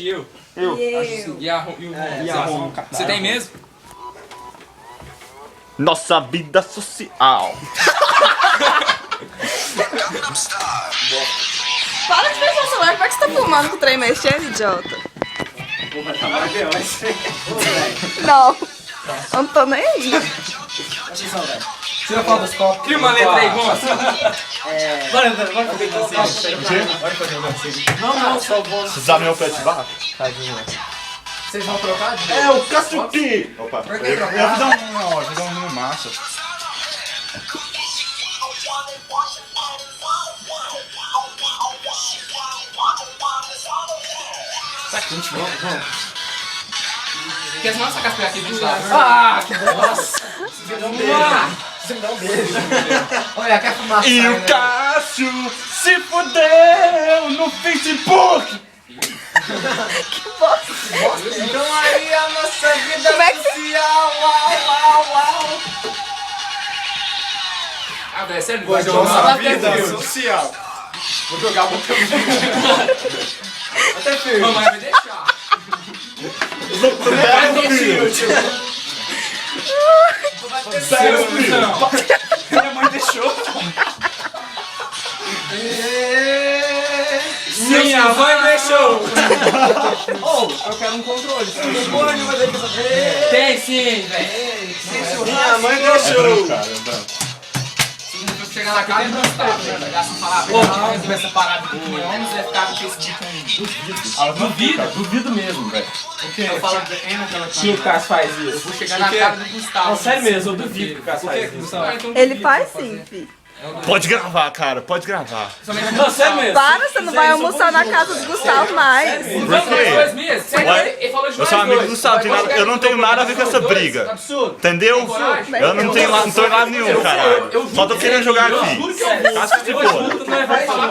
Eu. E a Ron. Você tem mesmo? Nossa vida social. Para de fechar o celular, como é que você tá filmando com o trem mexendo, idiota? Não, eu não tô nem aí. Tira a foto dos copos. Cria uma letra aí, moça. Bora fazer Não, só vou. Vocês sabem meu pé de barra? Vocês vão trocar de É o Caçuqui! Opa, Por que eu trocar? vou dar um massa. Quer mais essa casca aqui do lado? Ah, que nossa! Você me dá um beijo. Olha, quer fumar E o Cássio se fudeu no Facebook! Que bosta. Então aí a nossa vida Como é que- social, uau. Ah, velho, sério? Vou jogar jogar uma vida social. Vou jogar o botão. Até filho. Mamãe vai deixar. Minha mãe deixou. Minha mãe deixou. Eu quero um controle. Tem sim, velho. Minha mãe deixou. Chegar na casa e não está. Pegar essa palavra. Ô, resolver essa parada aqui. Vamos ficar com esse botão. Duvida? Duvido mesmo, velho. Eu falo de Ana que ela Que o Cássio faz isso. Vou chegar na casa do Gustavo. Não, sério mesmo, eu duvido que o Cássio faz isso. Ele faz sim, filho. Pode gravar, cara, pode gravar. Não, sério mesmo. Para, você não vai almoçar na casa do Gustavo mais. Vamos nós dois meses. Ele falou de Eu nós sou amigo dois. do Gustavo, eu não tenho nada a ver com essa briga. Absurdo. Entendeu? Eu não tenho não tô em lado nenhum, caralho. Só tô querendo jogar aqui. Juro que eu vou. Cássio se for. Não vai falar